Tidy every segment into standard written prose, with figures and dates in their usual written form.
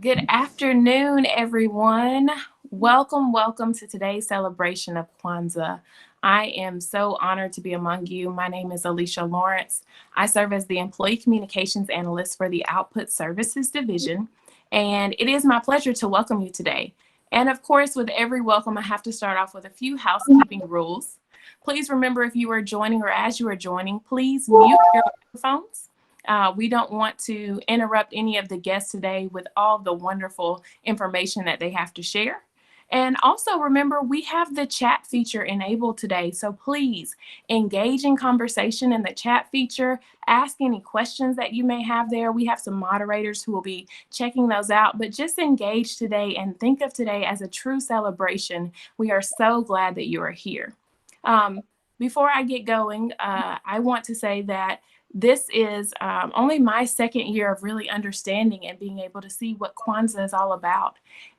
Good afternoon, everyone. Welcome to today's celebration of Kwanzaa. I am so honored to be among you. My name is Alicia Lawrence. I serve as the Employee Communications Analyst for the Output Services Division, and it is my pleasure to welcome you today. And of course, with every welcome, I have to start off with a few housekeeping rules. Please remember, if you are joining or as you are joining, please mute your microphones. We don't want to interrupt any of the guests today with all the wonderful information that they have to share. And also remember, we have the chat feature enabled today. So please engage in conversation in the chat feature. Ask any questions that you may have there. We have some moderators who will be checking those out. But just engage today and think of today as a true celebration. We are so glad that you are here. Before I get going, I want to say that this is only my second year of really understanding and being able to see what Kwanzaa is all about.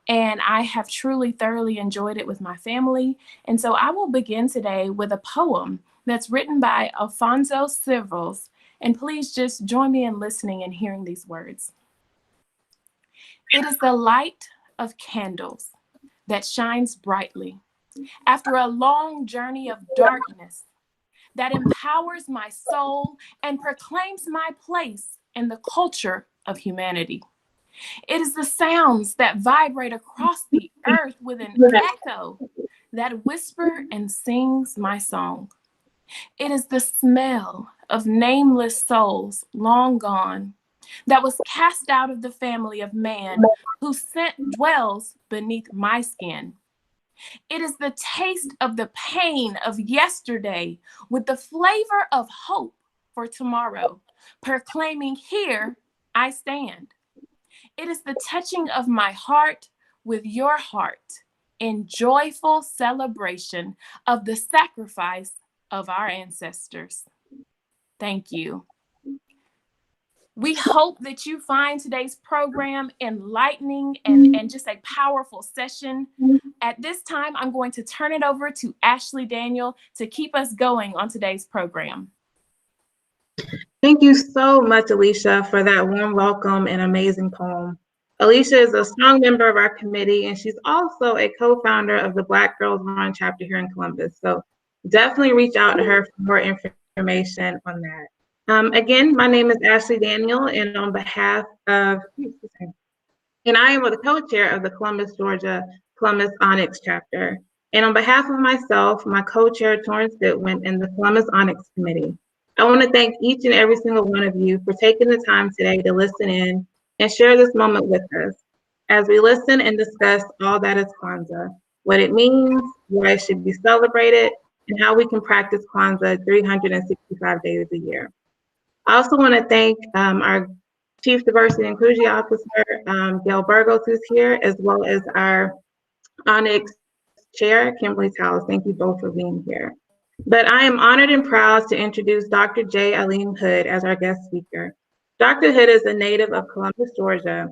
And I have truly, thoroughly enjoyed it with my family. And so I will begin today with a poem that's written by Alfonso Sivils. And please just join me in listening and hearing these words. It is the light of candles that shines brightly after a long journey of darkness, that empowers my soul and proclaims my place in the culture of humanity. It is the sounds that vibrate across the earth with an echo that whisper and sings my song. It is the smell of nameless souls long gone that was cast out of the family of man, whose scent dwells beneath my skin. It is the taste of the pain of yesterday with the flavor of hope for tomorrow, proclaiming, here I stand. It is the touching of my heart with your heart in joyful celebration of the sacrifice of our ancestors. Thank you. We hope that you find today's program enlightening and just a powerful session. At this time, I'm going to turn it over to Ashley Daniel to keep us going on today's program. Thank you so much, Alicia, for that warm welcome and amazing poem. Alicia is a strong member of our committee, and she's also a co-founder of the Black Girls Run chapter here in Columbus. So definitely reach out to her for more information on that. Again, my name is Ashley Daniel, and on behalf of, and I am the co-chair of the Columbus, Georgia Columbus Onyx chapter. And on behalf of myself, my co-chair Torrance Goodwin, and the Columbus Onyx Committee, I want to thank each and every single one of you for taking the time today to listen in and share this moment with us as we listen and discuss all that is Kwanzaa, what it means, why it should be celebrated, and how we can practice Kwanzaa 365 days a year. I also want to thank our Chief Diversity and Inclusion Officer, Gail Burgos, who's here, as well as our Onyx Chair, Kimberly Towles. Thank you both for being here. But I am honored and proud to introduce Dr. J. Aline Hood as our guest speaker. Dr. Hood is a native of Columbus, Georgia,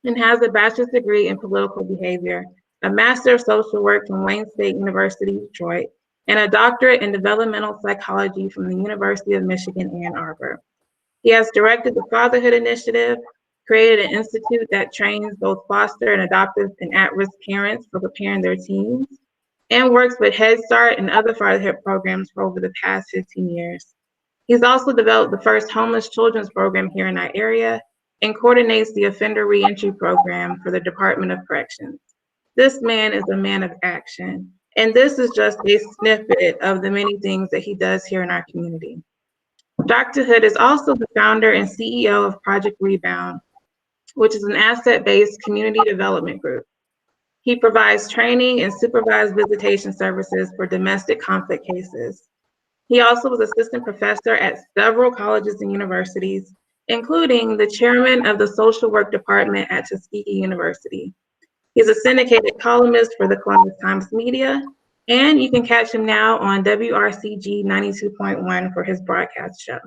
and has a bachelor's degree in political behavior, a master of social work from Wayne State University, Detroit, and a doctorate in developmental psychology from the University of Michigan, Ann Arbor. He has directed the Fatherhood Initiative, created an institute that trains both foster and adoptive and at-risk parents for preparing their teens, and works with Head Start and other fatherhood programs for over the past 15 years. He's also developed the first homeless children's program here in our area and coordinates the offender reentry program for the Department of Corrections. This man is a man of action, and this is just a snippet of the many things that he does here in our community. Dr. Hood is also the founder and CEO of Project Rebound, which is an asset-based community development group. He provides training and supervised visitation services for domestic conflict cases. He also was assistant professor at several colleges and universities, including the chairman of the social work department at Tuskegee University. He's a syndicated columnist for the Columbus Times Media, and you can catch him now on WRCG 92.1 for his broadcast show.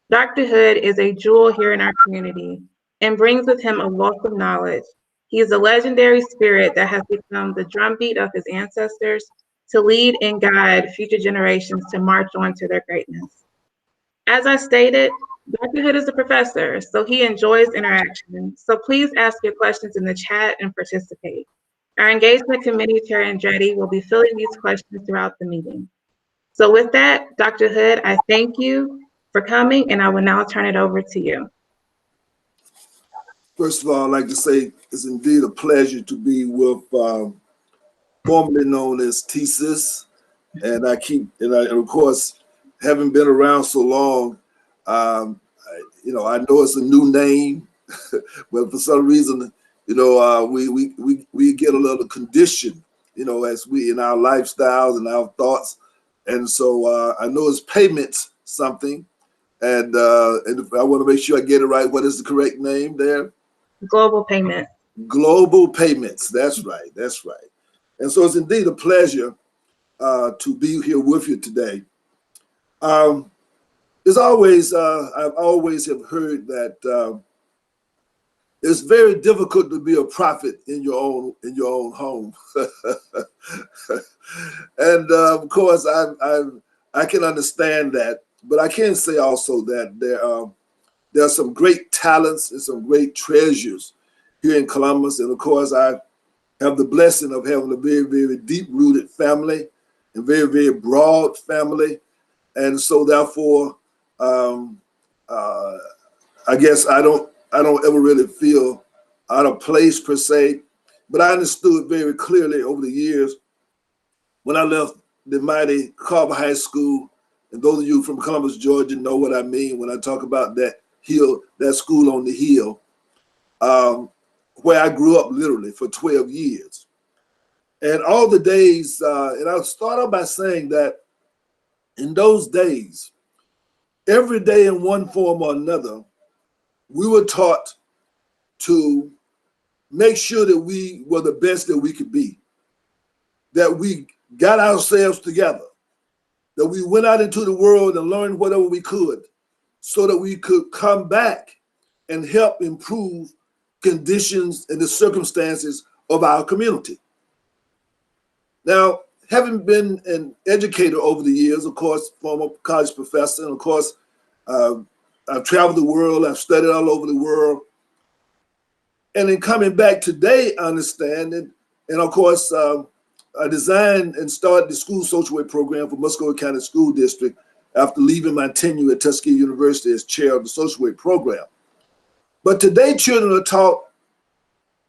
Dr. Hood is a jewel here in our community and brings with him a wealth of knowledge. He is a legendary spirit that has become the drumbeat of his ancestors to lead and guide future generations to march on to their greatness. As I stated, Dr. Hood is a professor, so he enjoys interaction. So please ask your questions in the chat and participate. Our engagement committee chair Andretti will be filling these questions throughout the meeting. So with that, Dr. Hood, I thank you for coming, and I will now turn it over to you. First of all, I'd like to say it's indeed a pleasure to be with formerly known as TSIS, and of course, having been around so long, I know it's a new name, but for some reason, we get a little condition, as we in our lifestyles and our thoughts, and so I know it's payments something, and I want to make sure I get it right. What is the correct name there? Global Payment. Global Payments. That's right. That's right. And so it's indeed a pleasure to be here with you today. As always, I've always have heard that it's very difficult to be a prophet in your own home, and of course, I can understand that. But I can say also that there are some great talents and some great treasures here in Columbus, and of course, I have the blessing of having a very, very deep-rooted family and very, very broad family. And so therefore, I guess I don't ever really feel out of place per se, but I understood very clearly over the years when I left the mighty Carver High School, and those of you from Columbus, Georgia know what I mean when I talk about that hill, that school on the hill, where I grew up literally for 12 years. And all the days, and I'll start out by saying that in those days, every day in one form or another, we were taught to make sure that we were the best that we could be, that we got ourselves together, that we went out into the world and learned whatever we could so that we could come back and help improve conditions and the circumstances of our community. Now, having been an educator over the years, of course, former college professor, and of course, I've traveled the world, I've studied all over the world. And in coming back today, I understand it. And of course, I designed and started the school social work program for Muscogee County School District after leaving my tenure at Tuskegee University as chair of the social work program. But today, children are taught,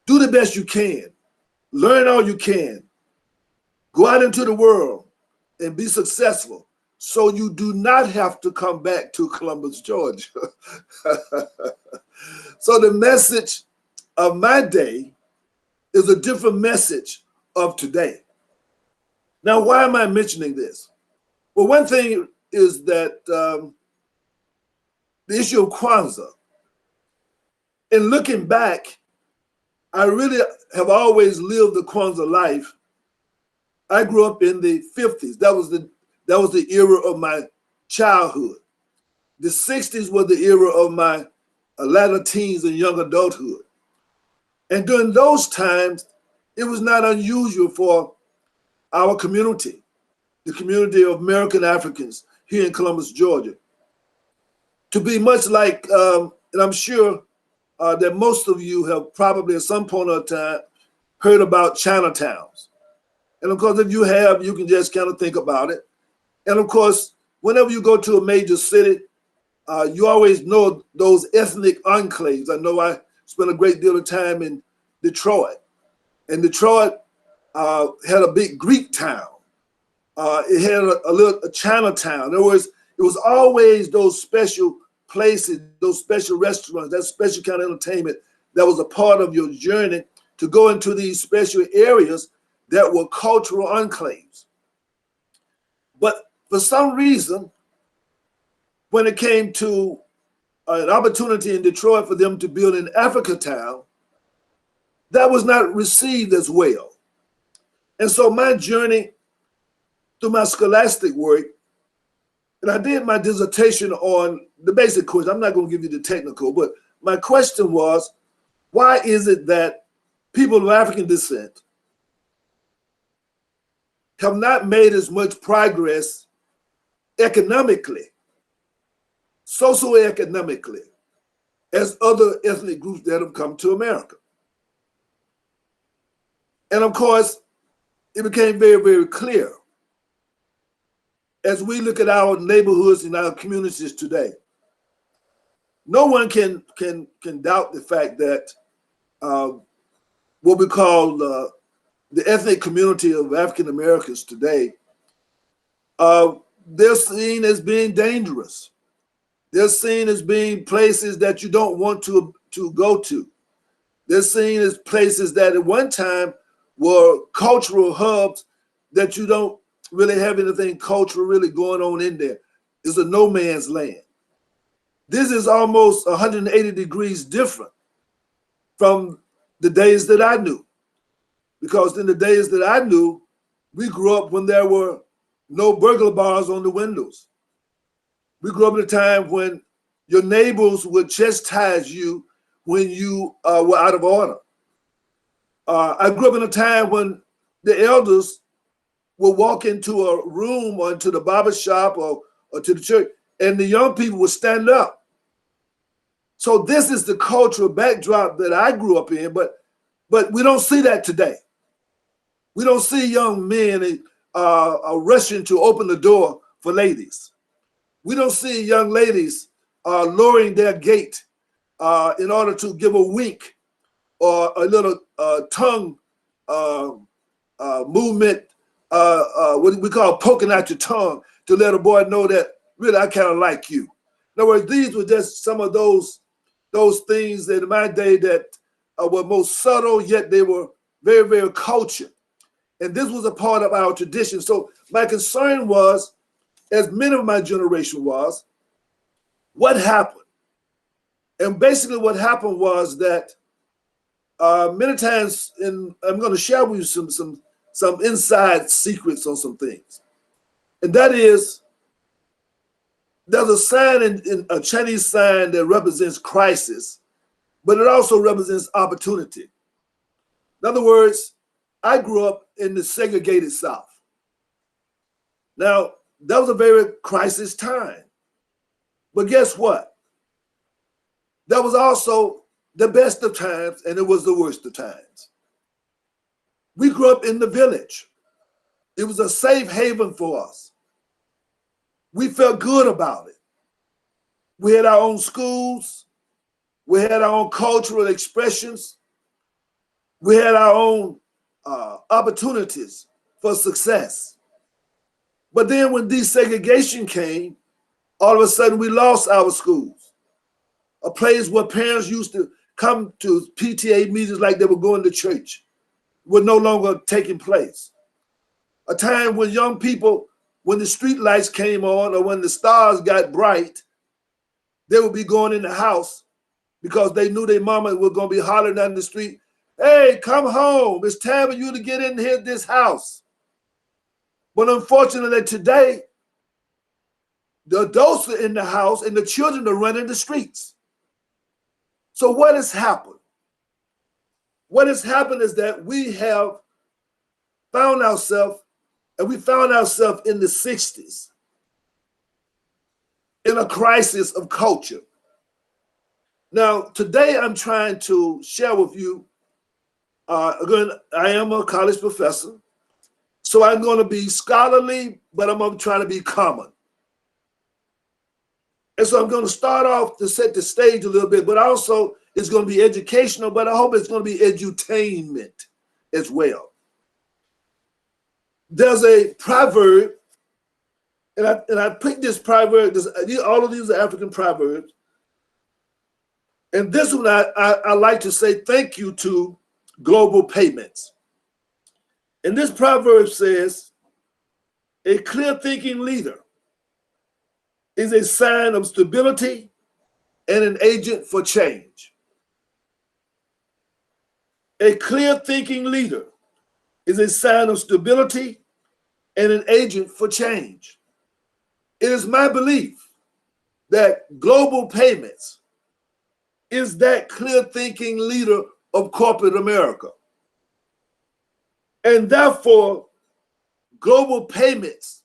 do the best you can, learn all you can, go out into the world and be successful so you do not have to come back to Columbus, Georgia. So the message of my day is a different message of today. Now, why am I mentioning this? Well, one thing is that the issue of Kwanzaa. In looking back, I really have always lived the Kwanzaa life. I grew up in the 50s. That was the era of my childhood. The 60s was the era of my latter teens and young adulthood. And during those times, it was not unusual for our community, the community of American Africans here in Columbus, Georgia, to be much like, and I'm sure that most of you have probably at some point of time heard about Chinatowns. And of course, if you have, you can just kind of think about it. And of course, whenever you go to a major city, you always know those ethnic enclaves. I know I spent a great deal of time in Detroit. And Detroit had a big Greek town. It had a Chinatown. In other words, it was always those special places, those special restaurants, that special kind of entertainment that was a part of your journey to go into these special areas that were cultural enclaves. But for some reason, when it came to an opportunity in Detroit for them to build an Africa town, that was not received as well. And so my journey through my scholastic work, and I did my dissertation on the basic question. I'm not going to give you the technical, but my question was, why is it that people of African descent have not made as much progress economically socioeconomically as other ethnic groups that have come to America. And of course, it became very, very clear as we look at our neighborhoods and our communities today. No one can doubt the fact that what we call the ethnic community of African Americans today, they're seen as being dangerous. They're seen as being places that you don't want to go to. They're seen as places that at one time were cultural hubs that you don't really have anything cultural really going on in there. It's a no man's land. This is almost 180 degrees different from the days that I knew. Because in the days that I knew, we grew up when there were no burglar bars on the windows. We grew up at a time when your neighbors would chastise you when you were out of order. I grew up in a time when the elders would walk into a room or into the barber shop or to the church, and the young people would stand up. So this is the cultural backdrop that I grew up in, but we don't see that today. We don't see young men rushing to open the door for ladies. We don't see young ladies lowering their gait in order to give a wink or a little tongue movement, what we call poking out your tongue, to let a boy know that really I kind of like you. In other words, these were just some of those things that in my day that were most subtle, yet they were very, very cultured. And this was a part of our tradition. So my concern was, as many of my generation was, what happened? And basically what happened was that many times, and I'm going to share with you some inside secrets on some things. And that is, there's a sign in a Chinese sign that represents crisis, but it also represents opportunity. In other words, I grew up in the segregated South. Now, that was a very crisis time. But guess what? That was also the best of times, and it was the worst of times. We grew up in the village. It was a safe haven for us. We felt good about it. We had our own schools. We had our own cultural expressions. We had our own opportunities for success. But then when desegregation came, all of a sudden we lost our schools, a place where parents used to come to PTA meetings like they were going to church, were no longer taking place. A time when young people, when the street lights came on or when the stars got bright, they would be going in the house because they knew their mama was going to be hollering down the street, "Hey, come home. It's time for you to get in here, this house." But unfortunately today, the adults are in the house and the children are running the streets. So what has happened? What has happened is that we have found ourselves, and we found ourselves in the 60s, in a crisis of culture. Now, today I'm trying to share with you, again, I am a college professor, so I'm going to be scholarly, but I'm going to try to be common. And so I'm going to start off to set the stage a little bit, but also it's going to be educational, but I hope it's going to be edutainment as well. There's a proverb, and I picked this proverb, all of these are African proverbs. And this one, I like to say thank you to global payments. And this proverb says, a clear-thinking leader is a sign of stability and an agent for change. A clear-thinking leader is a sign of stability and an agent for change. It is my belief that global payments is that clear-thinking leader of corporate America. And therefore, global payments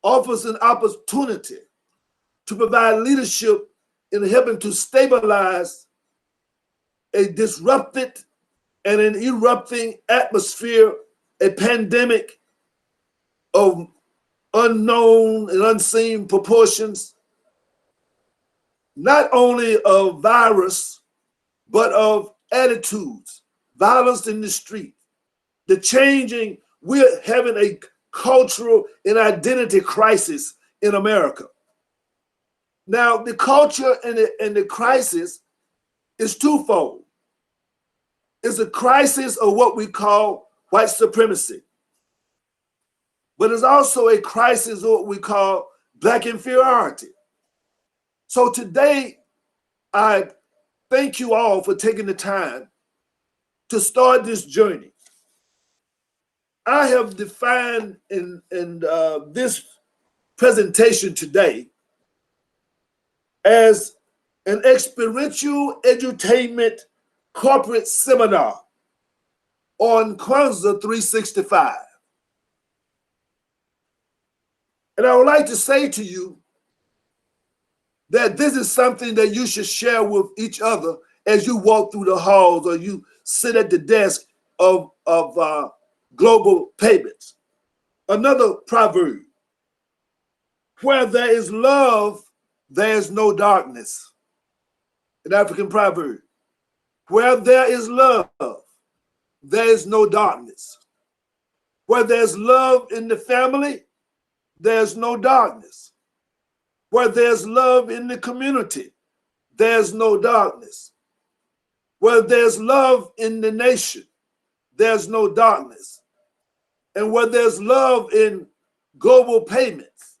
offers an opportunity to provide leadership in helping to stabilize a disrupted and an erupting atmosphere, a pandemic of unknown and unseen proportions, not only of virus, but of attitudes, violence in the street, the changing. We're having a cultural and identity crisis in America. Now, the culture and the crisis is twofold. It's a crisis of what we call white supremacy, but it's also a crisis of what we call Black inferiority. So today, I thank you all for taking the time to start this journey. I have defined in this presentation today as an experiential edutainment corporate seminar on Kwanzaa 365. And I would like to say to you that this is something that you should share with each other as you walk through the halls or you sit at the desk of global payments. Another proverb, where there is love, there is no darkness. An African proverb. Where there is love, there is no darkness. Where there's love in the family, there's no darkness. Where there's love in the community, there's no darkness. Where there's love in the nation, there's no darkness. And where there's love in global payments,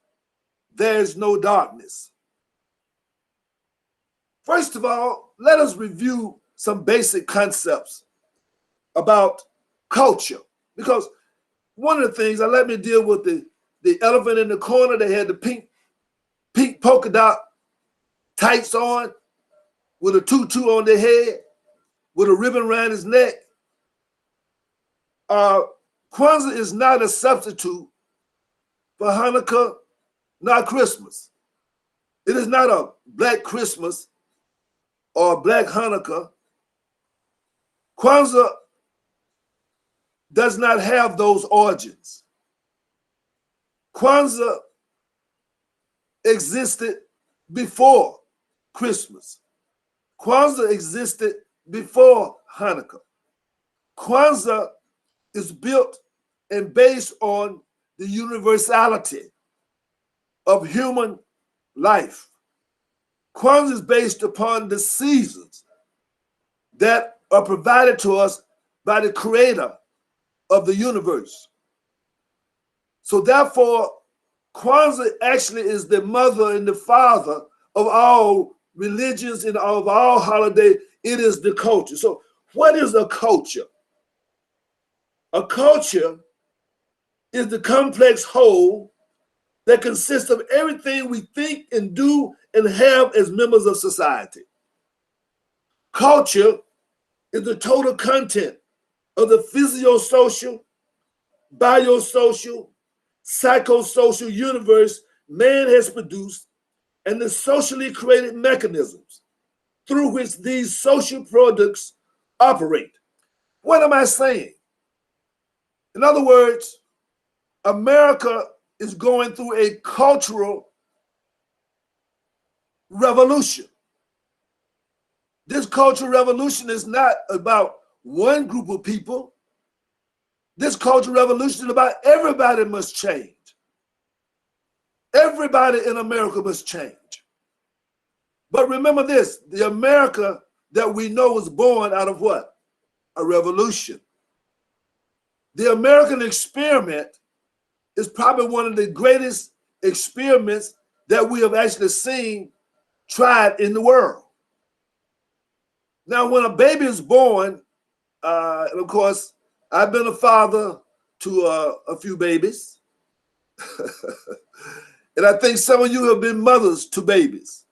there's no darkness. First of all, let us review some basic concepts about culture, because one of the things, let me deal with the elephant in the corner. They had the pink polka dot tights on with a tutu on their head, with a ribbon around his neck. Kwanzaa is not a substitute for Hanukkah, not Christmas. It is not a Black Christmas or a Black Hanukkah. Kwanzaa does not have those origins. Kwanzaa existed before Christmas. Kwanzaa existed before Hanukkah. Kwanzaa is built and based on the universality of human life. Kwanzaa is based upon the seasons that are provided to us by the creator of the universe. So therefore, Kwanzaa actually is the mother and the father of all religions and of all holidays. It is the culture. So what is a culture? A culture is the complex whole that consists of everything we think and do and have as members of society. Culture is the total content of the physiosocial, biosocial, psychosocial universe man has produced and the socially created mechanisms through which these social products operate. What am I saying? In other words, America is going through a cultural revolution. This cultural revolution is not about one group of people. This cultural revolution is about everybody must change. Everybody in America must change. But remember this, the America that we know was born out of what? A revolution. The American experiment is probably one of the greatest experiments that we have actually seen tried in the world. Now, when a baby is born, and of course, I've been a father to a few babies. And I think some of you have been mothers to babies.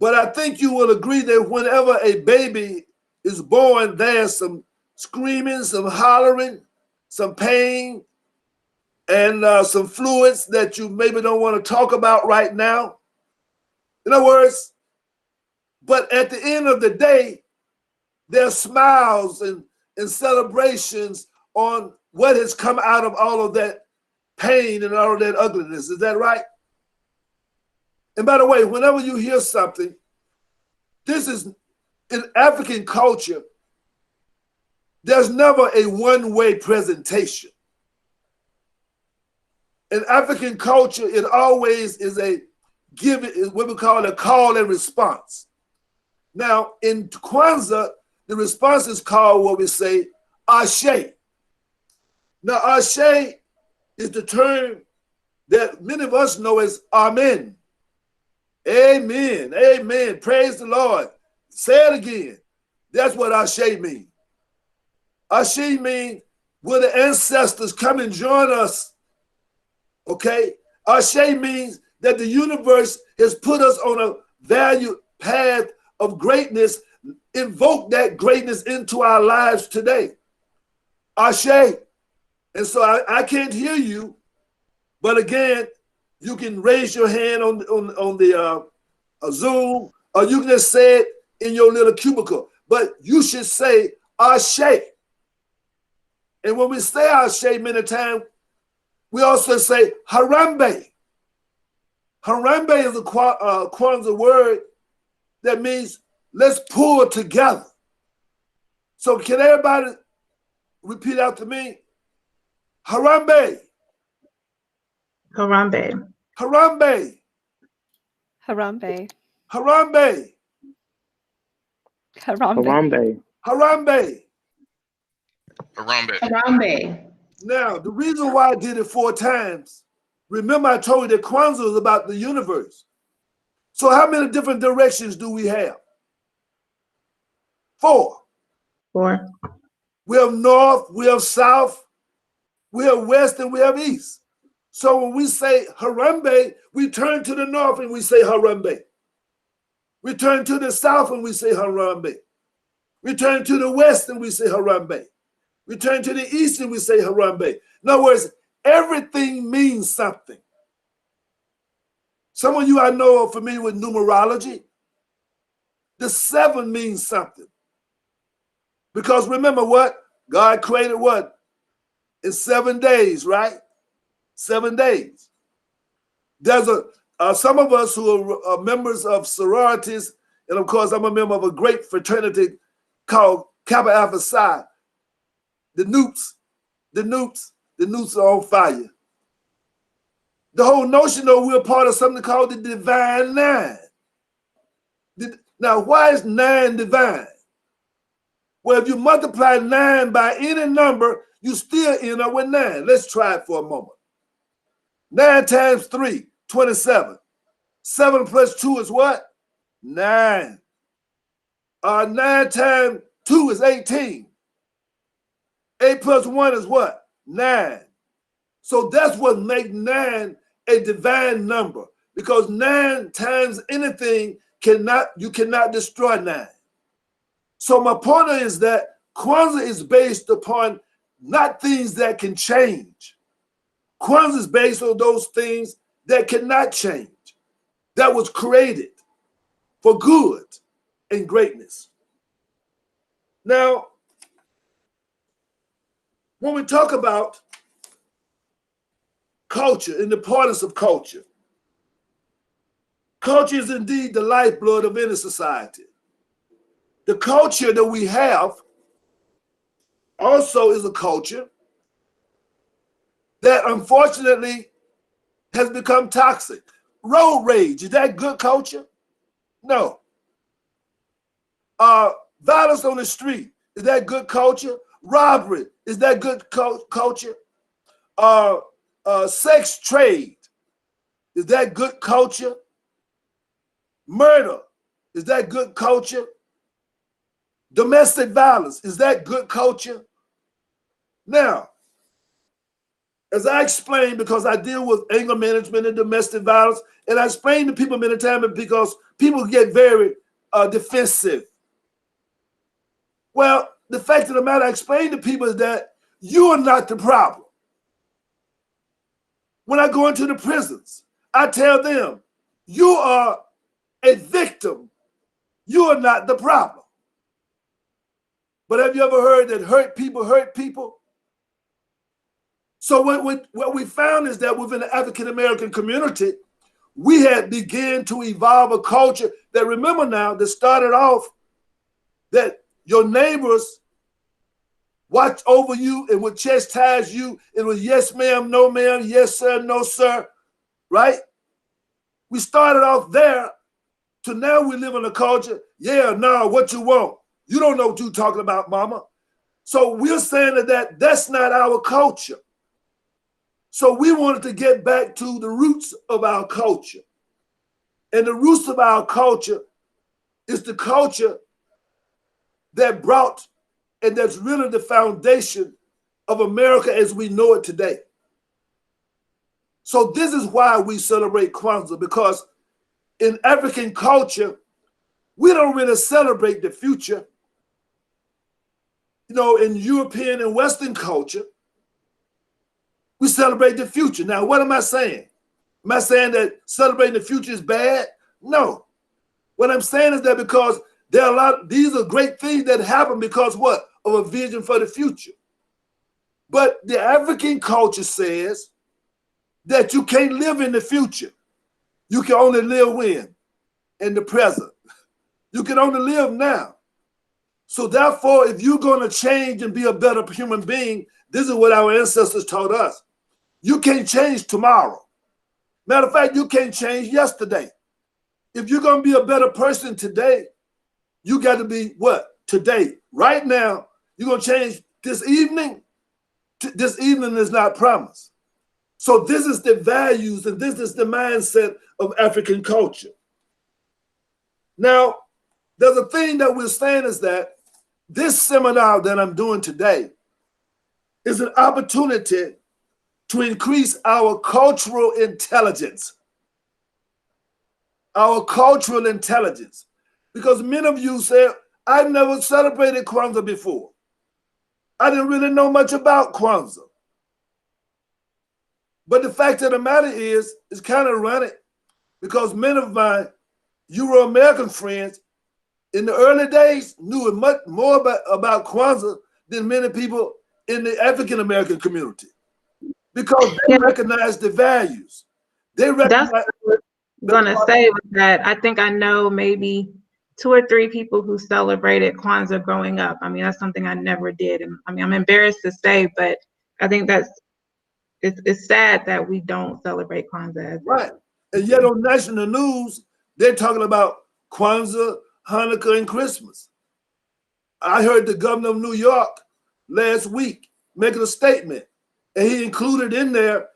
But I think you will agree that whenever a baby is born, there's some screaming, some hollering, some pain, and some fluids that you maybe don't want to talk about right now. In other words, but at the end of the day, there's smiles and celebrations on what has come out of all of that pain and all of that ugliness. Is that right? And by the way, whenever you hear something, this is in African culture, there's never a one-way presentation. In African culture, it always is a what we call a call and response. Now, in Kwanzaa, the response is called what we say, Ashe. Now, Ashe is the term that many of us know as Amen. Amen. Amen. Praise the Lord. Say it again. That's what Ashe means. Ashe means will the ancestors come and join us? Okay. Ashe means that the universe has put us on a value path of greatness. Invoke that greatness into our lives today. Ashe. And so I can't hear you, but again, you can raise your hand on the Zoom, or you can just say it in your little cubicle. But you should say Ashe. And when we say Ashe many times, we also say Harambe. Harambe is a Kwanzaa word that means let's pull together. So can everybody repeat after me? Harambe. Harambe. Harambe. Harambe. Harambe. Harambe. Harambe. Harambe. Harambe. Now, the reason why I did it 4 times, remember I told you that Kwanzaa is about the universe. So how many different directions do we have? 4. 4. We have north, we have south, we have west, and we have east. So when we say Harambe, we turn to the north and we say Harambe. We turn to the south and we say Harambe. We turn to the west and we say Harambe. We turn to the east and we say Harambe. In other words, everything means something. Some of you I know are familiar with numerology. The 7 means something. Because remember what? God created what? In 7 days, right? 7 days. There's some of us who are members of sororities, and of course I'm a member of a great fraternity called Kappa Alpha Psi. The newts are on fire. The whole notion though, we're part of something called the Divine Nine. Now, why is 9 divine? Well, if you multiply 9 by any number, you still end up with 9. Let's try it for a moment. 9 times 3, 27. 7 plus 2 is what? 9. 9 times 2 is 18. 8 plus 1 is what? 9. So that's what makes 9 a divine number, because 9 times anything you cannot destroy 9. So my point is that Kwanzaa is based upon not things that can change. Kwanzaa is based on those things that cannot change, that was created for good and greatness. Now, when we talk about culture and the importance of culture, culture is indeed the lifeblood of any society. The culture that we have also is a culture that unfortunately has become toxic. Road rage, is that good culture? No. Violence on the street, is that good culture? Robbery, is that good culture? Sex trade, is that good culture? Murder, is that good culture? Domestic violence, is that good culture? Now, as I explained, because I deal with anger management and domestic violence, and I explain to people many times because people get very defensive. Well, the fact of the matter, I explain to people is that you are not the problem. When I go into the prisons, I tell them, you are a victim, you are not the problem. But have you ever heard that hurt people hurt people? So what we found is that within the African American community, we had begun to evolve a culture that, remember now, that started off that your neighbors watch over you and would chastise you. It was yes, ma'am, no, ma'am, yes, sir, no, sir, right? We started off there to now we live in a culture, yeah, no, what you want? You don't know what you're talking about, mama. So we're saying that's not our culture. So we wanted to get back to the roots of our culture. And the roots of our culture is the culture that brought, and that's really the foundation of America as we know it today. So this is why we celebrate Kwanzaa, because in African culture, we don't really celebrate the future. You know, in European and Western culture, we celebrate the future. Now, what am I saying? Am I saying that celebrating the future is bad? No. What I'm saying is that because there are these are great things that happen because what? Of a vision for the future. But the African culture says that you can't live in the future. You can only live when? In the present. You can only live now. So therefore, if you're going to change and be a better human being, this is what our ancestors taught us. You can't change tomorrow. Matter of fact, you can't change yesterday. If you're going to be a better person today, you got to be what? Today. Right now, you're going to change this evening. This evening is not promised. So this is the values and this is the mindset of African culture. Now, there's a thing that we're saying is that this seminar that I'm doing today is an opportunity to increase our cultural intelligence. Our cultural intelligence. Because many of you said, I've never celebrated Kwanzaa before. I didn't really know much about Kwanzaa. But the fact of the matter is, it's kind of ironic because many of my Euro-American friends in the early days knew much more about Kwanzaa than many people in the African-American community because they recognize the values. They recognize. That's what I was going to say with that. I think I know maybe 2 or 3 people who celebrated Kwanzaa growing up. I mean, that's something I never did. And I mean, I'm embarrassed to say, but I think it's sad that we don't celebrate Kwanzaa. Right. And yet on national news, they're talking about Kwanzaa, Hanukkah, and Christmas. I heard the governor of New York last week making a statement, and he included in there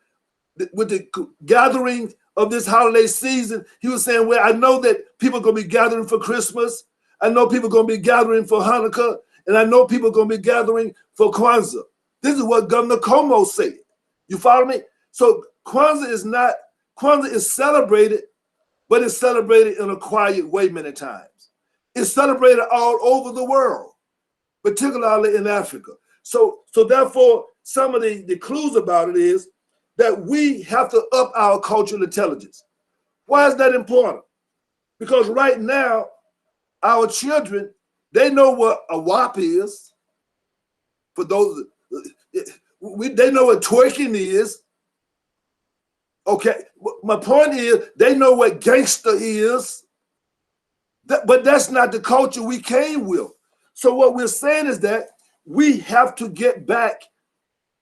with the gathering of this holiday season, he was saying, well, I know that people are going to be gathering for Christmas. I know people are going to be gathering for Hanukkah, and I know people are going to be gathering for Kwanzaa. This is what Governor Cuomo said. You follow me? So Kwanzaa is celebrated, but it's celebrated in a quiet way many times. It's celebrated all over the world, particularly in Africa. So therefore, some of the clues about it is that we have to up our cultural intelligence. Why is that important? Because right now, our children, they know what a WAP is. For those, they know what twerking is. Okay, my point is, they know what gangster is. But that's not the culture we came with. So what we're saying is that we have to get back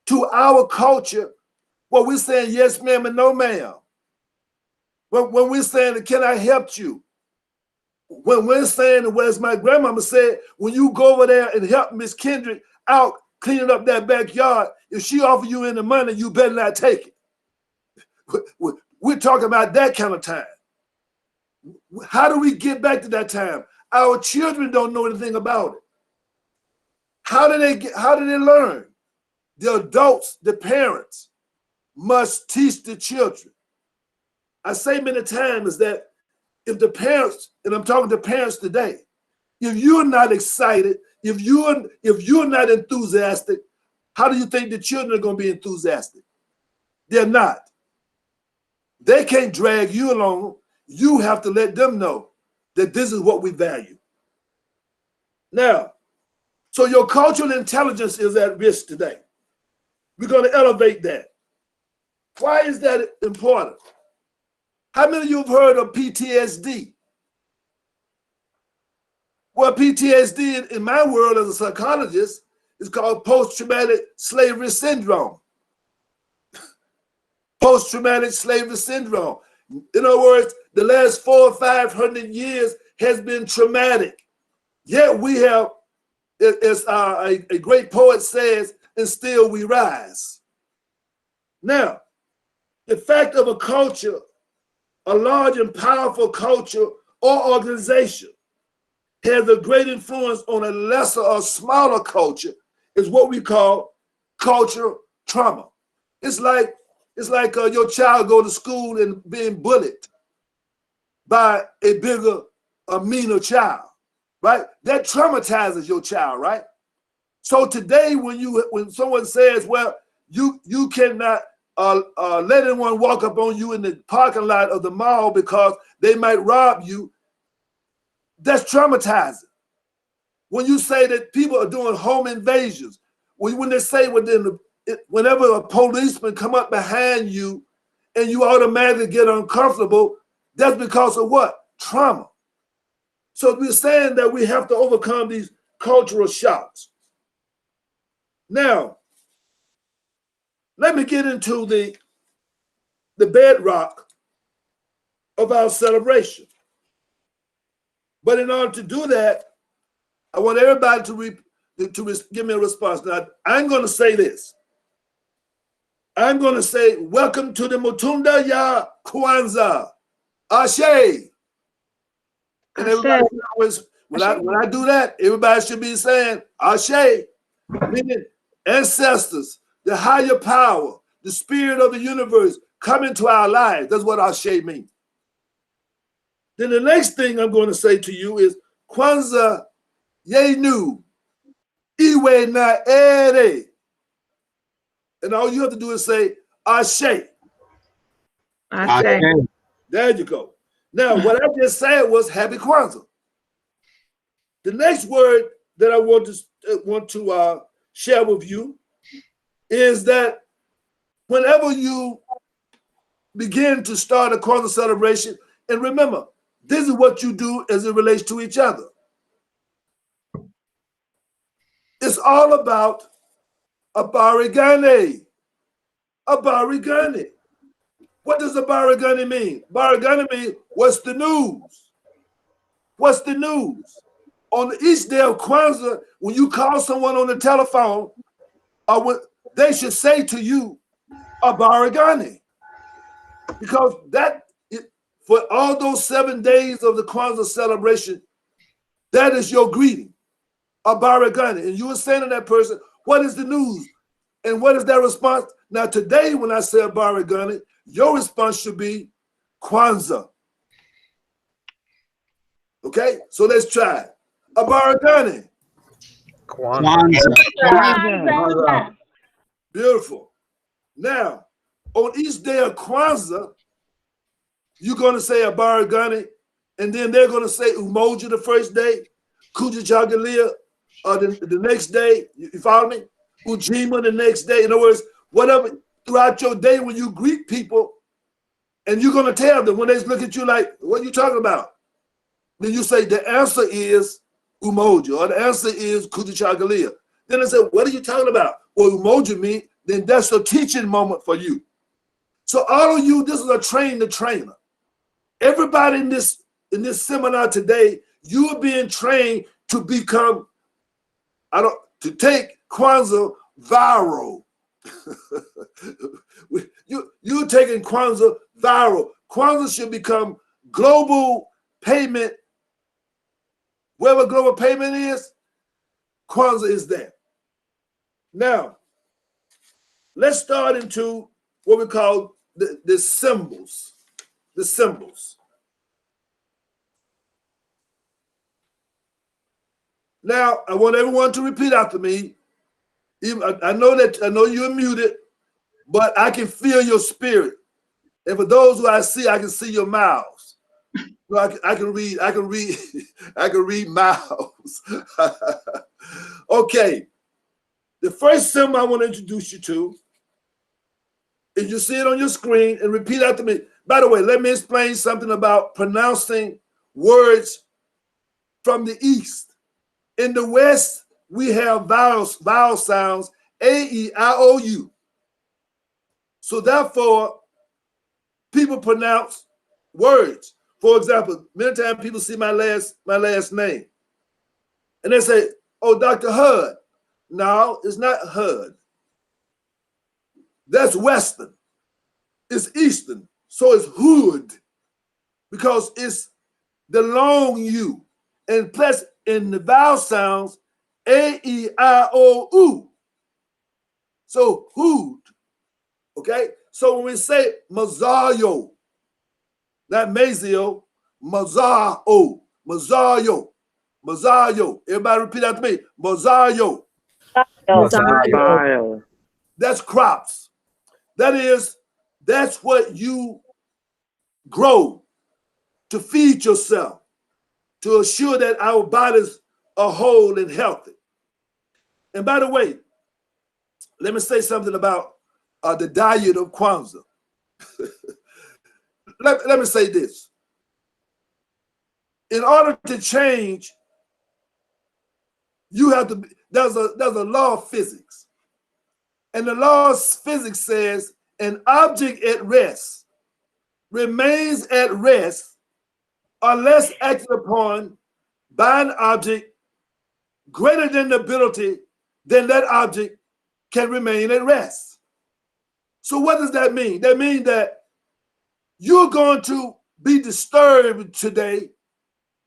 to our culture. Well, we're saying yes, ma'am, and no, ma'am. When we're saying, can I help you? When we're saying, well, as my grandmama said, when you go over there and help Miss Kendrick out cleaning up that backyard, if she offer you any money, you better not take it. We're talking about that kind of time. How do we get back to that time? Our children don't know anything about it. How do they learn? The adults, the parents, must teach the children. I say many times is that if the parents, and I'm talking to parents today, if you're not excited, if you're not enthusiastic, how do you think the children are going to be enthusiastic? They're not. They can't drag you along. You have to let them know that this is what we value. Now, so your cultural intelligence is at risk today. We're going to elevate that. Why is that important? How many of you have heard of PTSD? Well, PTSD in my world as a psychologist is called post-traumatic slavery syndrome. Post-traumatic slavery syndrome. In other words, the last 400 or 500 years has been traumatic. Yet we have, as a great poet says, and still we rise. Now, the fact of a culture, a large and powerful culture or organization, has a great influence on a lesser or smaller culture is what we call cultural trauma. It's like your child go to school and being bullied by a bigger, a meaner child, right? That traumatizes your child, right? So today, when someone says, "Well, you cannot let anyone walk up on you in the parking lot of the mall because they might rob you," that's traumatizing. When you say that people are doing home invasions, when they say whenever a policeman come up behind you and you automatically get uncomfortable, that's because of what? Trauma. So we're saying that we have to overcome these cultural shocks. Now, let me get into the bedrock of our celebration. But in order to do that, I want everybody to give me a response. Now, I'm going to say this. I'm going to say, welcome to the Mutunda ya Kwanzaa. Ashe. And everybody always, when I do that, everybody should be saying, Ashe, meaning ancestors, the higher power, the spirit of the universe come into our lives. That's what Ashe means. Then the next thing I'm going to say to you is, Kwanzaa Yenu, Iwe na ere. And all you have to do is say, Ashe. Ashe. There you go. Now, what I just said was Happy Kwanzaa. The next word that I want to share with you is that whenever you begin to start a Kwanzaa celebration, and remember, this is what you do as it relates to each other. It's all about Abarigane. Abarigane. What does Abarigane mean? Abarigane means, what's the news? What's the news? On each day of Kwanzaa, when you call someone on the telephone, they should say to you, Abarigane. Because for all those 7 days of the Kwanzaa celebration, that is your greeting, Abarigane. And you were saying to that person, what is the news? And what is their response? Now today, when I say Abarigane, your response should be Kwanzaa. Okay, so let's try it. Abarigane. Kwanzaa. Beautiful. Now, on each day of Kwanzaa, you're going to say Abarigane, and then they're going to say Umoja the first day, Kujichagulia the next day. You follow me? Ujima the next day. In other words, whatever throughout your day when you greet people, and you're going to tell them when they look at you like, what are you talking about? Then you say the answer is Umoja, or the answer is Kujichagulia. Then I say, what are you talking about? Well, Umoja means, then that's a teaching moment for you. So all of you, this is a train the trainer. Everybody in this seminar today, you are being trained to become, to take Kwanzaa viral. You're taking Kwanzaa viral. Kwanzaa should become global payment. Wherever global payment is, Kwanzaa is there. Now, let's start into what we call the symbols. The symbols. Now, I want everyone to repeat after me. I know you're muted, but I can feel your spirit. And for those who I see, I can see your mouths. No, I can read. I can read. I can read mouths. Okay. The first symbol I want to introduce you to is you see it on your screen and repeat after me. By the way, let me explain something about pronouncing words from the East. In the West, we have vowel sounds, A-E-I-O-U. So therefore, people pronounce words. For example, many times people see my last name, and they say, "Oh, Dr. Hud." No, it's not Hud. That's Western. It's Eastern. So it's Hood, because it's the long U. And plus, in the vowel sounds, A-E-I-O-U. So Hood. Okay? So when we say Mazayo, not Mazio, Mazao, Mazayo, Mazayo. Everybody repeat after me. Mazayo. Mazayo. That's crops. That is, that's what you grow to feed yourself, to assure that our bodies are whole and healthy. And by the way, let me say something about the diet of Kwanzaa. let me say this. In order to change, you have to, there's a law of physics. And the law of physics says an object at rest remains at rest unless acted upon by an object greater than the ability, then that object can remain at rest. So what does that mean? That means that you're going to be disturbed today.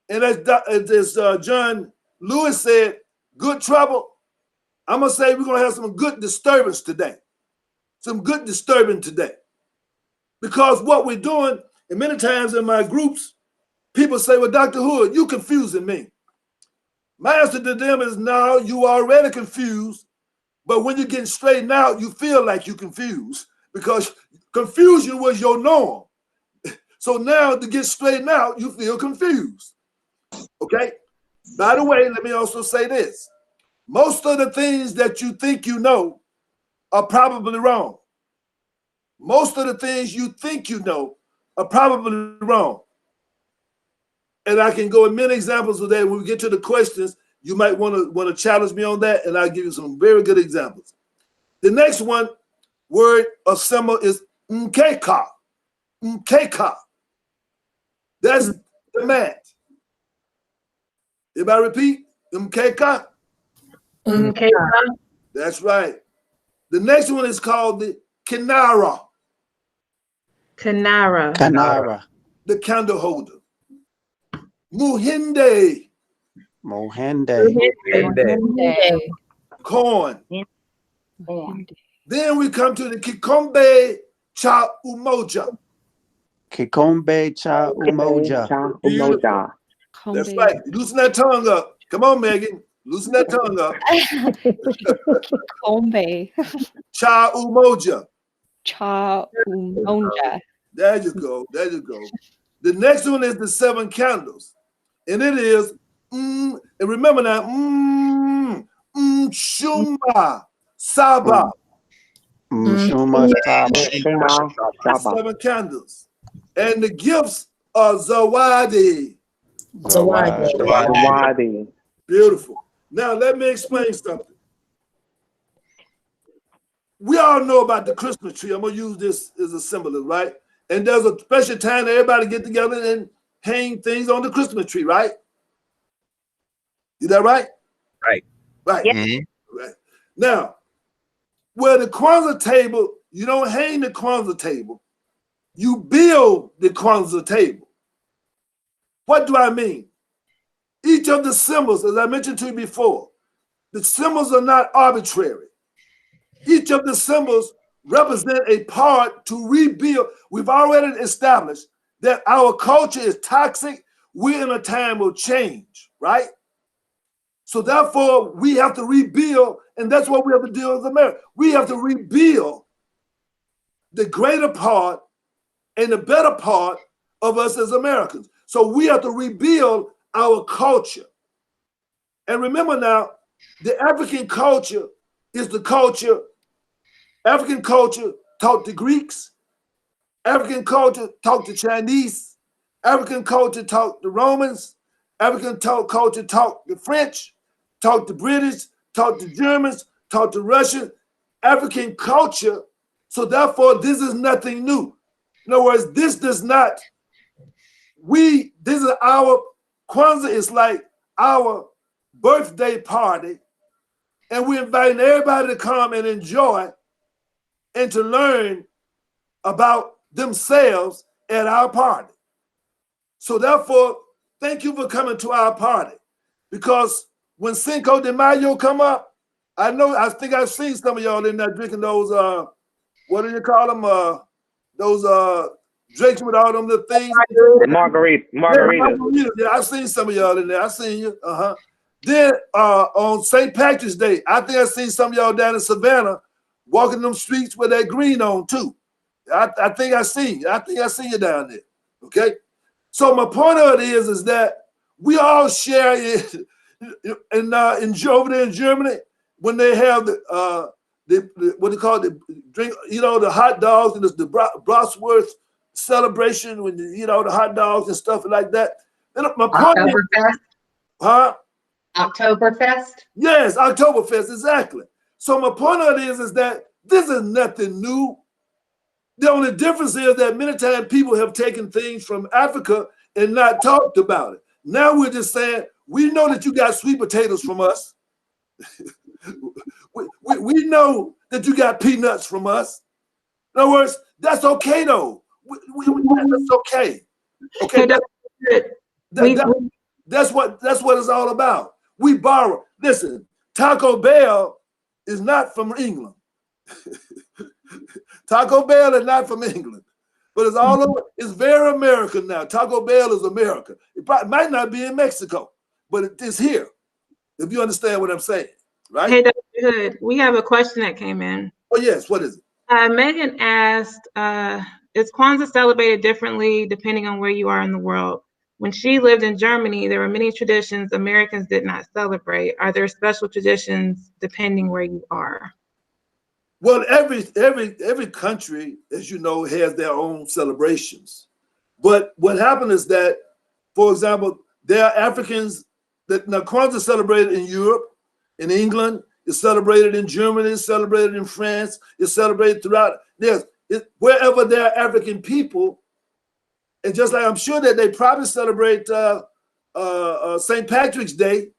And as John Lewis said, good trouble. I'm going to say we're going to have some good disturbance today. Some good disturbance today. Because what we're doing, and many times in my groups, people say, well, Dr. Hood, you confusing me. My answer to them is, no, you are already confused. But when you're getting straightened out, you feel like you're confused because confusion was your norm. So now to get straightened out, you feel confused. Okay? By the way, let me also say this. Most of the things that you think you know are probably wrong. Most of the things you think you know are probably wrong. And I can go in many examples of that. When we get to the questions, you might want to challenge me on that, and I'll give you some very good examples. The next one, word or symbol is nkeka. Nkeka. That's the mat. Everybody repeat? Nkeka? Nkeka. That's right. The next one is called the kinara. Kanara. The candle holder. Muhinde. Mohende. Corn. Then we come to the kikombe cha umoja. Kikombe cha umoja. Beautiful. That's right. Loosen that tongue up. Come on, Megan. Loosen that tongue up. Kombe. Cha umoja. Cha umonja. There you go. There you go. The next one is the 7 candles. And it is, and remember now, Shumba Saba. Mshuma Saba. 7 candles. And the gifts are Zawadi. Zawadi. Beautiful. Now let me explain something. We all know about the Christmas tree. I'm gonna use this as a symbol, right? And there's a special time that everybody get together and hang things on the Christmas tree, right? Is that right? Right. Right. Mm-hmm. Right. Now, where the Kwanzaa table, you don't hang the Kwanzaa table. You build the Kwanzaa table. What do I mean? Each of the symbols, as I mentioned to you before, the symbols are not arbitrary. Each of the symbols represent a part to rebuild. We've already established that our culture is toxic. We're in a time of change, right? So therefore, we have to rebuild, and that's what we have to do as America. We have to rebuild the greater part and the better part of us as Americans. So we have to rebuild our culture. And remember now, the African culture is the culture. African culture taught the Greeks. African culture taught the Chinese. African culture taught the Romans. African culture taught the French, taught the British, taught the Germans, taught the Russians. African culture. So therefore, this is nothing new. In other words, this does not, this is our, Kwanzaa is like our birthday party, and we're inviting everybody to come and enjoy and to learn about themselves at our party. So therefore, thank you for coming to our party, because when Cinco de Mayo come up, I think I've seen some of y'all in there drinking those, what do you call them? Those drinks with all them little things. Margarita. Yeah, I've seen some of y'all in there. I've seen you. Then on St. Patrick's Day, I think I've seen some of y'all down in Savannah walking them streets with that green on too. I think I see you down there. Okay. So my point of it is that we all share in over there in Germany when they have the what they call the drink, the hot dogs and the Bratwurst celebration when you eat all the hot dogs and stuff like that. And my point Oktoberfest. Huh? Oktoberfest. Yes, Oktoberfest, exactly. So my point of it is that this is nothing new. The only difference is that many times people have taken things from Africa and not talked about it. Now we're just saying, we know that you got sweet potatoes from us. we know that you got peanuts from us. In other words, that's okay though. That's okay. Okay. That's what it's all about. We borrow. Listen, Taco Bell is not from England. Taco Bell is not from England, but it's all over. It's very American now. Taco Bell is America. It might not be in Mexico, but it is here. If you understand what I'm saying, right? Hey, Dr. Hood, we have a question that came in. Oh yes, what is it? Megan asked, is Kwanzaa celebrated differently depending on where you are in the world? When she lived in Germany, there were many traditions Americans did not celebrate. Are there special traditions depending where you are? Well, every country, as you know, has their own celebrations. But what happened is that, for example, there are Africans that now Kwanzaa is celebrated in Europe, in England, it's celebrated in Germany, it's celebrated in France, it's celebrated throughout. Wherever there are African people, and just like I'm sure that they probably celebrate St. Patrick's Day,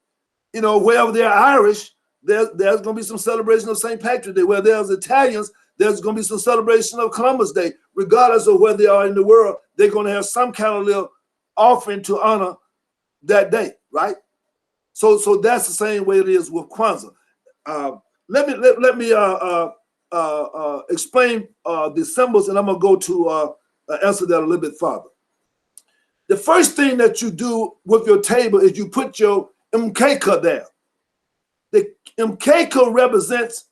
wherever they're Irish, there's going to be some celebration of St. Patrick's Day. Where there's Italians, there's going to be some celebration of Columbus Day. Regardless of where they are in the world, they're going to have some kind of little offering to honor that day, right? So that's the same way it is with Kwanzaa. Let me explain the symbols, and I'm going to go to answer that a little bit further. The first thing that you do with your table is you put your mkeka there. The mkeka represents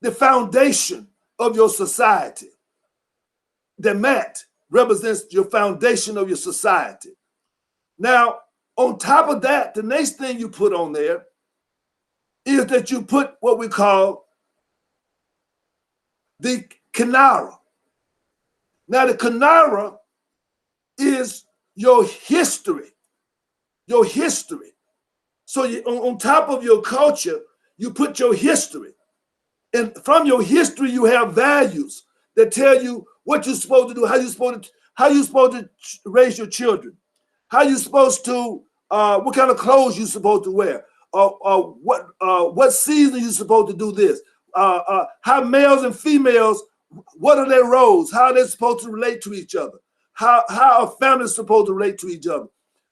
the foundation of your society. The mat represents your foundation of your society. Now, on top of that, the next thing you put on there is that you put what we call the kinara. Now, the kinara is your history. Your history. So on top of your culture, you put your history. And from your history, you have values that tell you what you're supposed to do, how you're supposed to raise your children, how you're supposed to, what kind of clothes you're supposed to wear, what season you're supposed to do this, how males and females, what are their roles, how are they supposed to relate to each other, how a family is supposed to relate to each other,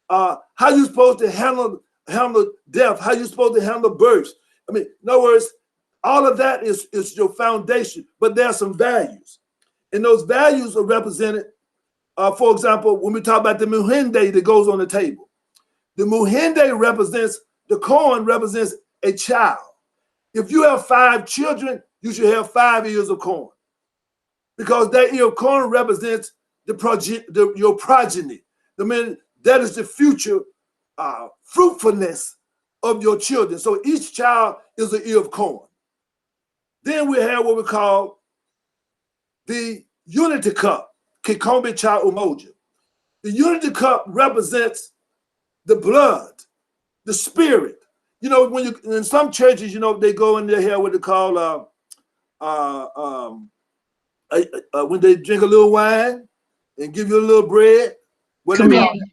how you're supposed to handle death, how you're supposed to handle births. I mean, in other words, all of that is your foundation, but there are some values. And those values are represented, for example, when we talk about the muhende that goes on the table. The muhende represents, the corn represents a child. If you have 5 children, you should have 5 ears of corn, because that ear of corn represents your progeny. I mean, that is the future fruitfulness of your children. So each child is an ear of corn. Then we have what we call the unity cup, Kikombe Cha Umoja. The unity cup represents the blood, the spirit. You know, when you in some churches, you know, they go in there here what they call when they drink a little wine and give you a little bread. What Communion.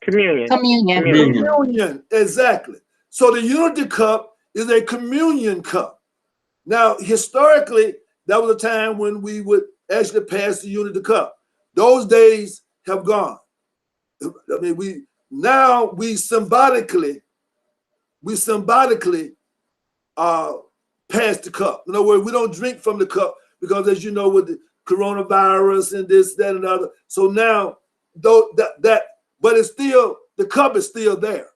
Communion. Communion. Communion, exactly. So the unity cup is a communion cup. Now, historically, that was a time when we would actually pass the unity cup. Those days have gone. I mean, we symbolically pass the cup. In other words, we don't drink from the cup because, as you know, with the coronavirus and this, that, and other. So now, though but it's still, the cup is still there.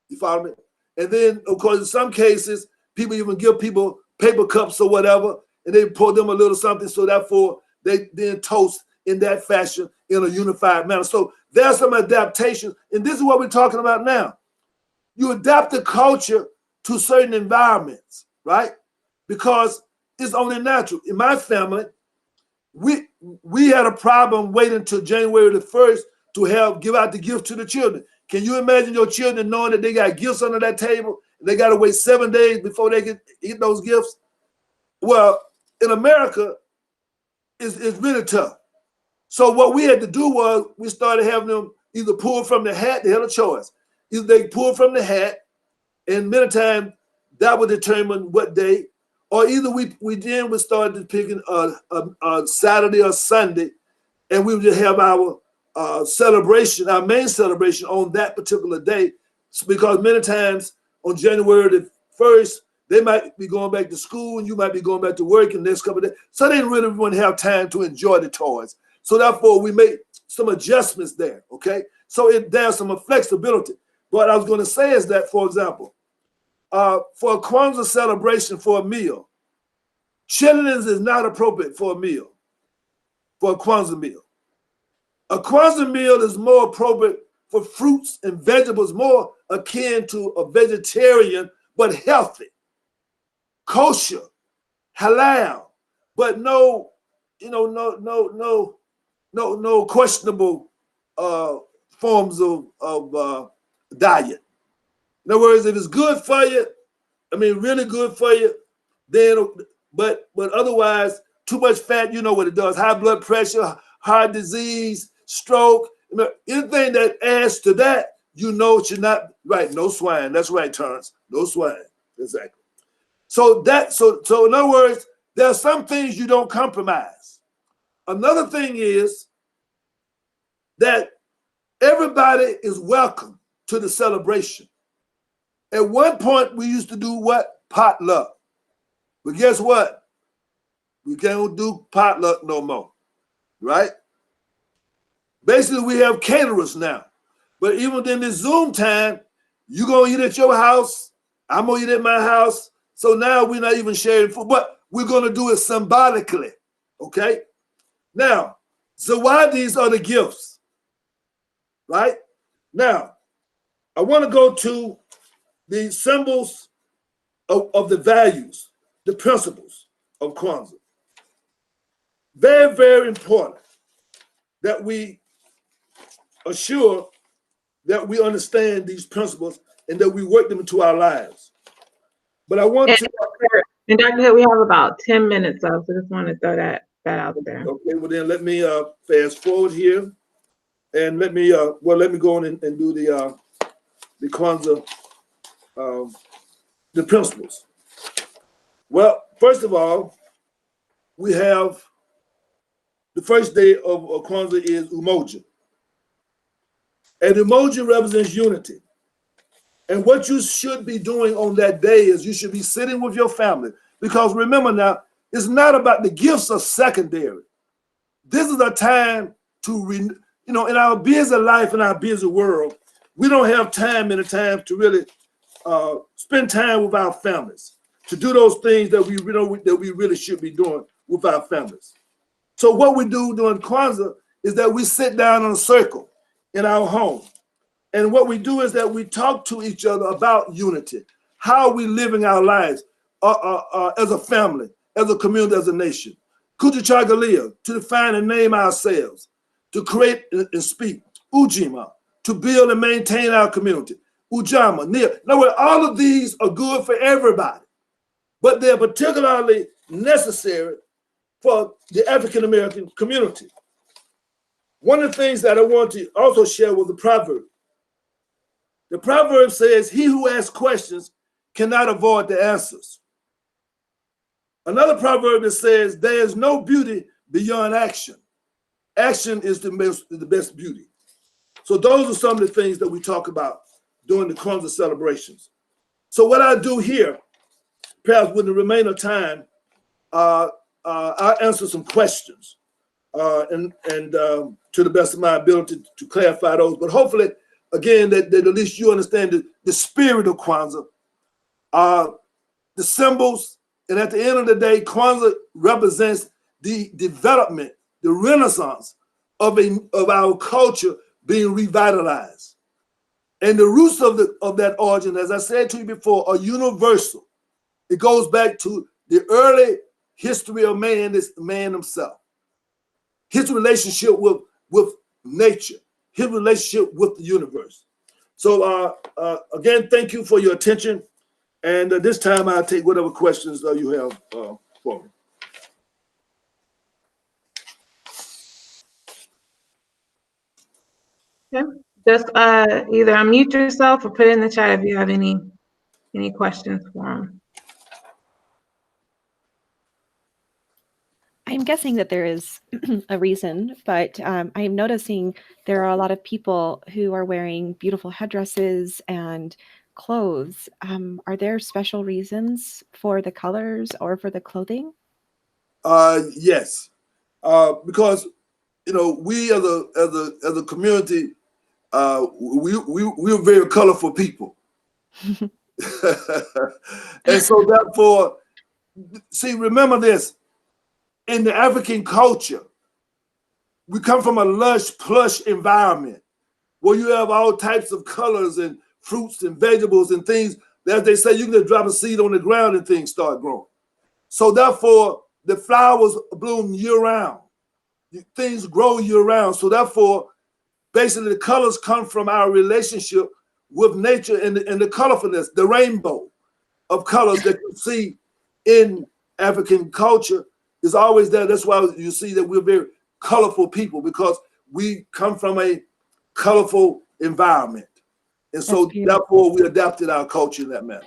You follow me? And then, of course, in some cases, people even give people paper cups or whatever, and they pour them a little something, so therefore they then toast in that fashion in a unified manner. So there's some adaptations, and this is what we're talking about now. You adapt the culture to certain environments, right? Because it's only natural. In my family, we had a problem waiting until January the 1st to give out the gift to the children. Can you imagine your children knowing that they got gifts under that table and they got to wait 7 days before they can eat those gifts? Well, in America, it's really tough. So what we had to do was we started having them either pull from the hat. They had a choice. Either they pull from the hat, and many times that would determine what day, or either we started picking a Saturday or Sunday, and we would just have our celebration, our main celebration on that particular day, because many times on January the 1st, they might be going back to school and you might be going back to work in the next couple of days. So they didn't really want to have time to enjoy the toys. So therefore, we made some adjustments there, okay? So there's some flexibility. What I was going to say is that, for example, for a Kwanzaa celebration for a meal, chitlins is not appropriate for a meal, for a Kwanzaa meal. A Kwanzaa meal is more appropriate for fruits and vegetables, more akin to a vegetarian, but healthy, kosher, halal, but no questionable forms of diet. In other words, if it's good for you, I mean, really good for you, then, but otherwise, too much fat, you know what it does. High blood pressure, heart disease, stroke, anything that adds to that, you know it should not, right, no swine. That's right, Terrence, no swine, exactly. So in other words, there are some things you don't compromise. Another thing is that everybody is welcome to the celebration. At one point, we used to do what? Potluck. But guess what? We can't do potluck no more, right? Basically, we have caterers now. But even in this Zoom time, you're going to eat at your house, I'm going to eat at my house. So now we're not even sharing food, but we're going to do it symbolically, okay? Now, Zawadis are the gifts, right? Now, I want to go to the symbols of the values, the principles of Kwanzaa. Very, very important that we assure that we understand these principles and that we work them into our lives. But I want to... And Dr. Hill, we have about 10 minutes left, so just want to throw that out there. Okay, well then let me fast forward here, and let me go on and do the Kwanzaa, the principles. Well, first of all, we have the first day of Kwanzaa is Umoja. And Umoja represents unity. And what you should be doing on that day is you should be sitting with your family. Because remember now, it's not about the gifts are secondary. This is a time to, in our busy life, in our busy world, we don't have time many times to really spend time with our families, to do those things that we really should be doing with our families. So what we do during Kwanzaa is that we sit down in a circle in our home. And what we do is that we talk to each other about unity. How are we living our lives as a family, as a community, as a nation? Kujichagulia, to define and name ourselves, to create and speak. Ujima, to build and maintain our community. Ujama, Nia. Now, all of these are good for everybody, but they're particularly necessary for the African American community. One of the things that I want to also share was the proverb. The proverb says, he who asks questions cannot avoid the answers. Another proverb that says, there is no beauty beyond action. Action is the best beauty. So those are some of the things that we talk about during the Kwanzaa celebrations. So what I do here, perhaps with the remainder of time, I'll answer some questions and to the best of my ability to clarify those. But hopefully, again, that at least you understand the spirit of Kwanzaa, the symbols, and at the end of the day, Kwanzaa represents the development, the renaissance of our culture being revitalized. And the roots of that origin, as I said to you before, are universal. It goes back to the early history of man, is man himself. His relationship with nature, his relationship with the universe. So again, thank you for your attention. And this time I'll take whatever questions you have for me. Okay. Just either unmute yourself or put it in the chat if you have any questions for him. I'm guessing that there is a reason, but I'm noticing there are a lot of people who are wearing beautiful headdresses and clothes. Are there special reasons for the colors or for the clothing? Yes, because we as a community, we're very colorful people, and so therefore, see, remember this. In the African culture, we come from a lush, plush environment where you have all types of colors and fruits and vegetables and things. As they say, you can just drop a seed on the ground and things start growing. So therefore, the flowers bloom year-round. Things grow year-round. So therefore, basically, the colors come from our relationship with nature and the colorfulness, the rainbow of colors that you see in African culture is always there. That's why you see that we're very colorful people, because we come from a colorful environment. And so therefore we adapted our culture in that manner.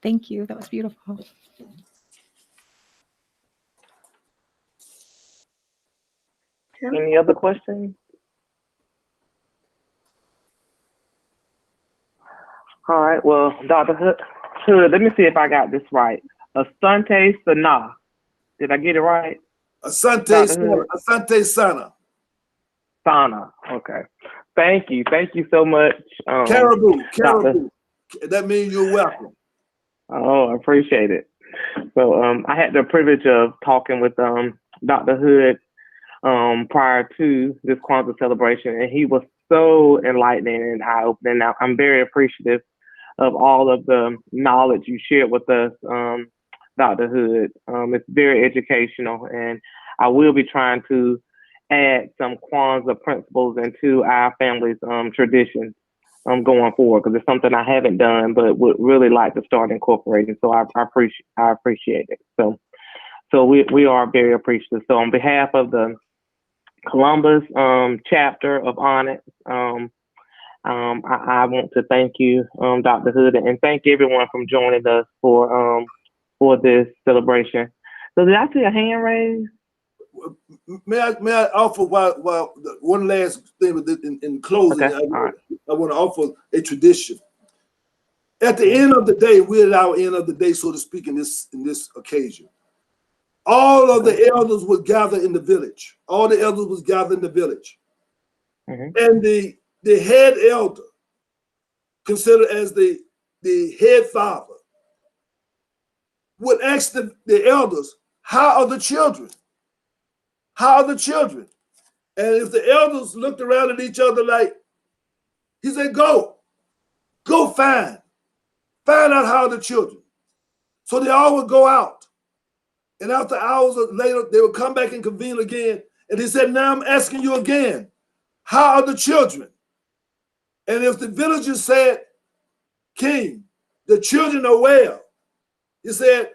Thank you. That was beautiful. Any other questions? All right. Well, Dr. Hood, let me see if I got this right. Asante Sana. Did I get it right? Asante Sana. Sana. Okay. Thank you. Thank you so much. Caribou. That means you're welcome. Oh, I appreciate it. So I had the privilege of talking with Dr. Hood prior to this Kwanzaa celebration, and he was so enlightening and eye-opening. I'm very appreciative of all of the knowledge you shared with us, Dr. Hood. It's very educational, and I will be trying to add some Kwanzaa principles into our family's traditions going forward, because it's something I haven't done, but would really like to start incorporating. So I appreciate it. So we are very appreciative. So on behalf of the Columbus chapter of Onyx, I want to thank you, Dr. Hood, and thank everyone from joining us for this celebration. So did I see a hand raised? May I offer one last thing in closing? Okay. I want to offer a tradition. At the end of the day, we're at our end of the day, so to speak, in this occasion. All of the elders would gather in the village. All the elders would gather in the village. Mm-hmm. And the head elder, considered as the head father, would ask the elders, how are the children? How are the children? And if the elders looked around at each other like, he said, go find out how the children. So they all would go out. And after hours later, they would come back and convene again. And he said, now I'm asking you again, how are the children? And if the villagers said, King, the children are well, he said,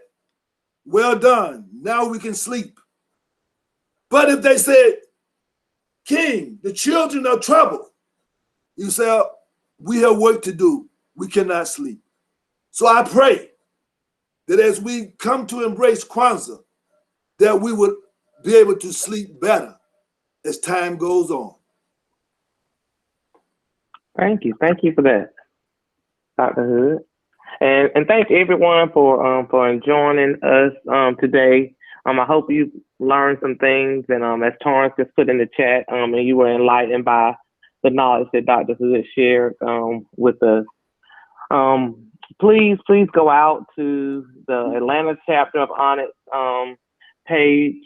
well done, now we can sleep. But if they said, King, the children are troubled, you say, we have work to do, we cannot sleep. So I pray that as we come to embrace Kwanzaa, that we would be able to sleep better as time goes on. Thank you for that, Dr. Hood, and thank everyone for joining us today. I hope you learned some things, and as Torrance just put in the chat, and you were enlightened by the knowledge that Dr. Hood shared with us. Please go out to the Atlanta chapter of Onyx page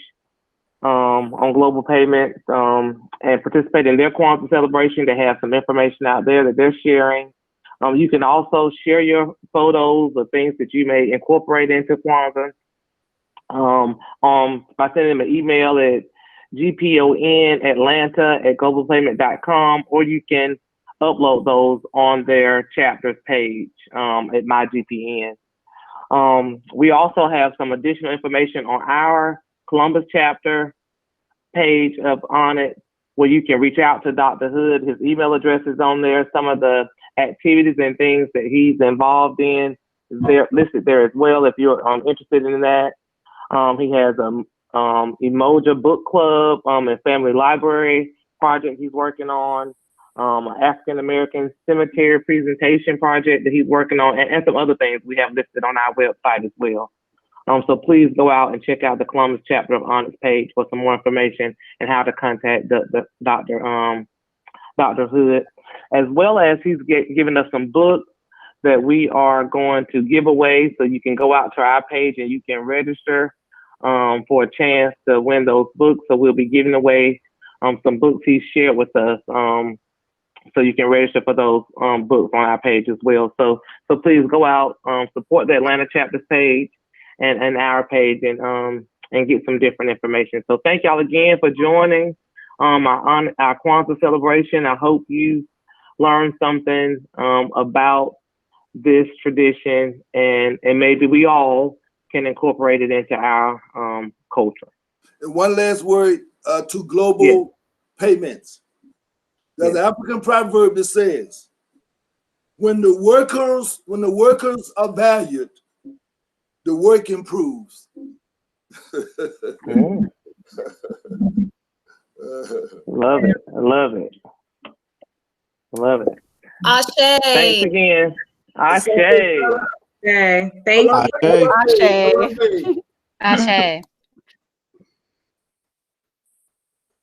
on Global Payments and participate in their Kwanzaa celebration. They have some information out there that they're sharing. You can also share your photos of things that you may incorporate into Kwanzaa by sending them an email at gponatlanta@globalpayment.com, or you can upload those on their chapters page at My GPN. We also have some additional information on our Columbus chapter page of Onyx, where you can reach out to Dr. Hood. His email address is on there. Some of the activities and things that he's involved in, they're listed there as well if you're interested in that. He has a Emoja book club and family library project he's working on, an African American cemetery presentation project that he's working on, and some other things we have listed on our website as well. So please go out and check out the Columbus chapter of Onyx page for some more information and how to contact Dr. Hood, as well as he's giving us some books that we are going to give away. So you can go out to our page and you can register for a chance to win those books. So we'll be giving away some books he shared with us. So you can register for those books on our page as well. So please go out, support the Atlanta chapters page and our page, and get some different information. So thank y'all again for joining our Kwanzaa celebration. I hope you learned something about this tradition, and maybe we all can incorporate it into our culture. And one last word to Global Payments. There's an African proverb that says, when the workers are valued, the work improves. Love it. Ashe. Thanks again. Ashe. Okay, thank you. Ashe. Ashe. Ashe.